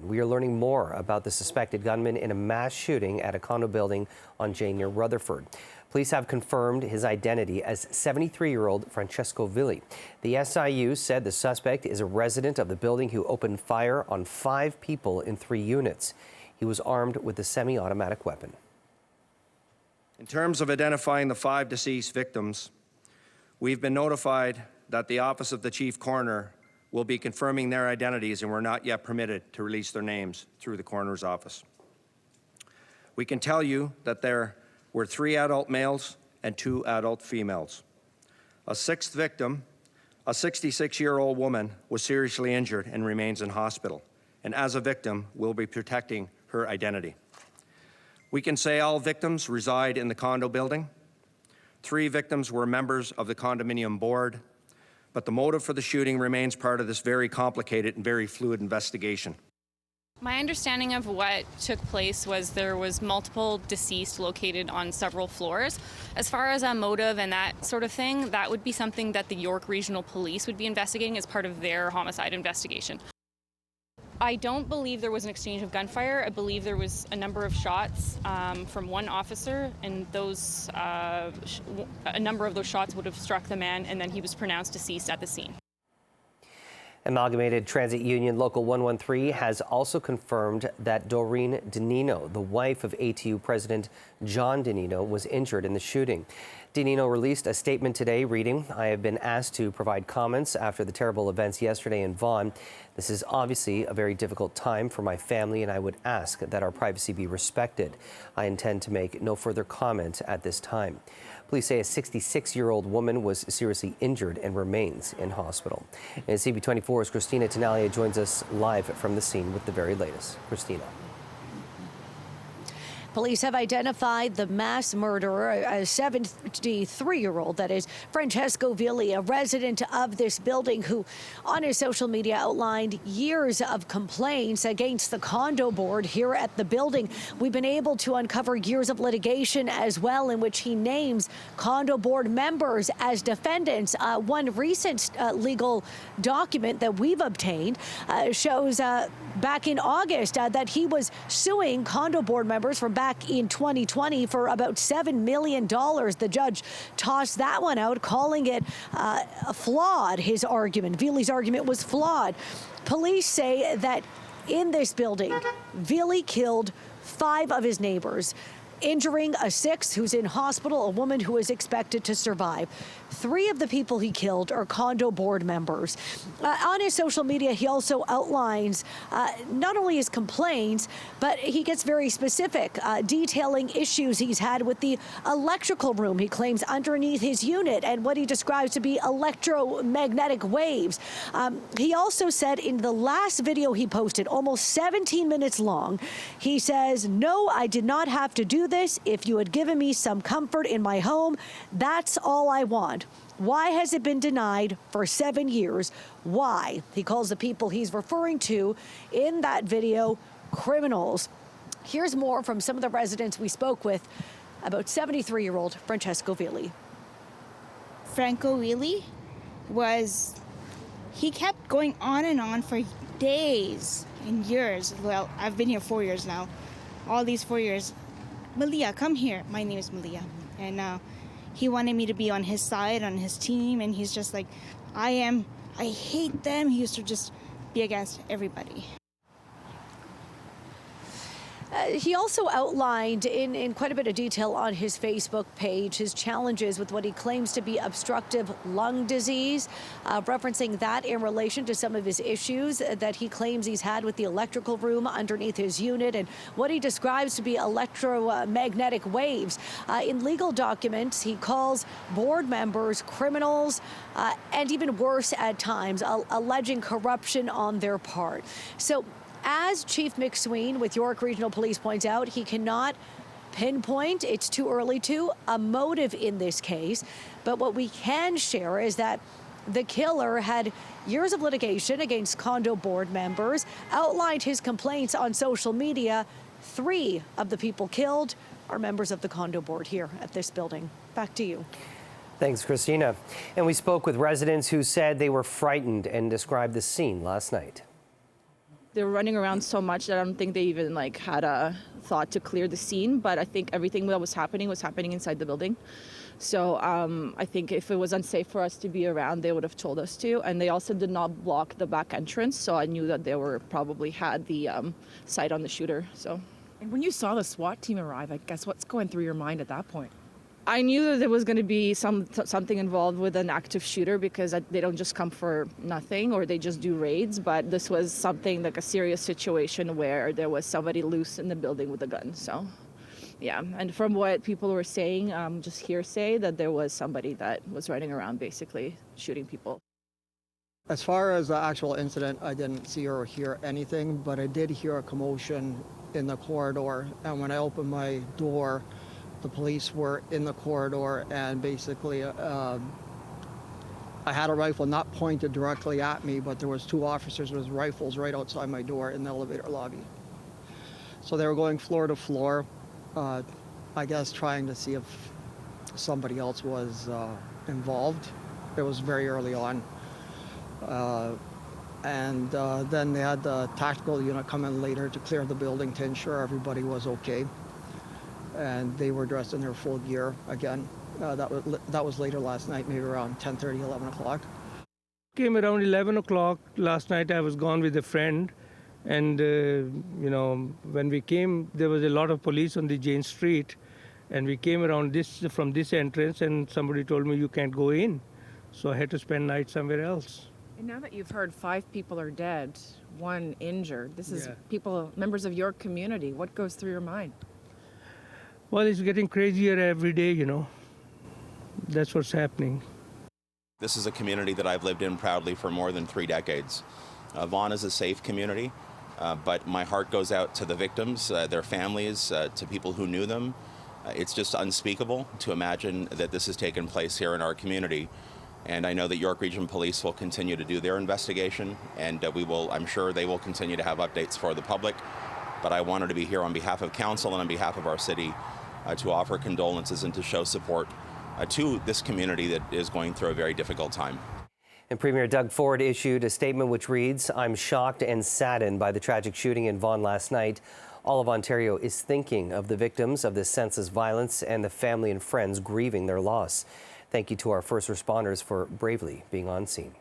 We are learning more about the suspected gunman in a mass shooting at a condo building on Jane near Rutherford. Police have confirmed his identity as 73-year-old Francesco Villi. The SIU said the suspect is a resident of the building who opened fire on 5 people in 3 units. He was armed with a semi-automatic weapon. In terms of identifying the 5 deceased victims, we've been notified that the Office of the Chief Coroner will be confirming their identities, and we're not yet permitted to release their names through the coroner's office. We can tell you that there were 3 adult males and 2 adult females. A 6th victim, a 66-year-old woman, was seriously injured and remains in hospital, and as a victim, we'll be protecting her identity. We can say all victims reside in the condo building. 3 victims were members of the condominium board, but the motive for the shooting remains part of this very complicated and very fluid investigation. My understanding of what took place was there was multiple deceased located on several floors. As far as a motive and that sort of thing, that would be something that the York Regional Police would be investigating as part of their homicide investigation. I don't believe there was an exchange of gunfire. I believe there was a number of shots from one officer, and those a number of those shots would have struck the man, and then he was pronounced deceased at the scene. Amalgamated Transit Union Local 113 has also confirmed that Doreen Danino, the wife of ATU President John Danino, was injured in the shooting. Danino released a statement today reading, "I have been asked to provide comments after the terrible events yesterday in Vaughan. This is obviously a very difficult time for my family, and I would ask that our privacy be respected. I intend to make no further comment at this time." Police say a 66-year-old woman was seriously injured and remains in hospital. And CB24's Christina Tenalia joins us live from the scene with the very latest. Christina. Police have identified the mass murderer, a 73-year-old, that is Francesco Villi, a resident of this building, who on his social media outlined years of complaints against the condo board here at the building. We've been able to uncover years of litigation as well, in which he names condo board members as defendants. One recent legal document that we've obtained shows back in August that he was suing condo board members from back in 2020 for about $7 million. The judge tossed that one out, calling it flawed, his argument. Villi's argument was flawed. Police say that in this building, Villi killed 5 of his neighbors, injuring a 6th who's in hospital, a woman who is expected to survive. 3 of the people he killed are condo board members. On his social media, he also outlines not only his complaints, but he gets very specific, detailing issues he's had with the electrical room, he claims, underneath his unit, and what he describes to be electromagnetic waves. He also said in the last video he posted, almost 17 minutes long, he says, "No, I did not have to do this. If you had given me some comfort in my home, that's all I want. Why has it been denied for 7 years? Why?" He calls the people he's referring to in that video criminals. Here's more from some of the residents we spoke with about 73-year-old Francesco Villi. Franco Villi he kept going on and on for days and years. Well, I've been here 4 years now. All these 4 years. "Malia, come here." My name is Malia. And he wanted me to be on his side, on his team, and he's just like, I hate them. He used to just be against everybody. He also outlined in quite a bit of detail on his Facebook page his challenges with what he claims to be obstructive lung disease, referencing that in relation to some of his issues that he claims he's had with the electrical room underneath his unit and what he describes to be electromagnetic waves. In legal documents, he calls board members criminals and even worse at times, alleging corruption on their part. So, as Chief MacSween with York Regional Police points out, he cannot pinpoint, it's too early to, a motive in this case. But what we can share is that the killer had years of litigation against condo board members, outlined his complaints on social media. 3 of the people killed are members of the condo board here at this building. Back to you. Thanks, Christina. And we spoke with residents who said they were frightened and described the scene last night. They were running around so much that I don't think they even had a thought to clear the scene. But I think everything that was happening inside the building. So I think if it was unsafe for us to be around, they would have told us to. And they also did not block the back entrance, so I knew that they probably had the sight on the shooter. So. And when you saw the SWAT team arrive, I guess what's going through your mind at that point? I knew that there was going to be something involved with an active shooter because they don't just come for nothing or they just do raids. But this was something like a serious situation where there was somebody loose in the building with a gun. So, yeah. And from what people were saying, just hearsay, that there was somebody that was running around basically shooting people. As far as the actual incident, I didn't see or hear anything, but I did hear a commotion in the corridor. And when I opened my door, the police were in the corridor, and basically I had a rifle not pointed directly at me, but there was two officers with rifles right outside my door in the elevator lobby. So they were going floor to floor, I guess trying to see if somebody else was involved. It was very early on. And then they had the tactical unit come in later to clear the building to ensure everybody was okay. And they were dressed in their full gear again. That was later last night, maybe around 10:30, 11 o'clock. Came around 11 o'clock last night. I was gone with a friend. And, when we came, there was a lot of police on the Jane Street. And we came around from this entrance, and somebody told me you can't go in. So I had to spend night somewhere else. And now that you've heard 5 people are dead, 1 injured, this is members of your community. What goes through your mind? Well, it's getting crazier every day, That's what's happening. This is a community that I've lived in proudly for more than 3 decades. Vaughan is a safe community, but my heart goes out to the victims, their families, to people who knew them. It's just unspeakable to imagine that this has taken place here in our community. And I know that York Region Police will continue to do their investigation, and I'm sure they will continue to have updates for the public. But I wanted to be here on behalf of council and on behalf of our city to offer condolences and to show support to this community that is going through a very difficult time. And Premier Doug Ford issued a statement which reads, "I'm shocked and saddened by the tragic shooting in Vaughan last night. All of Ontario is thinking of the victims of this senseless violence and the family and friends grieving their loss. Thank you to our first responders for bravely being on scene."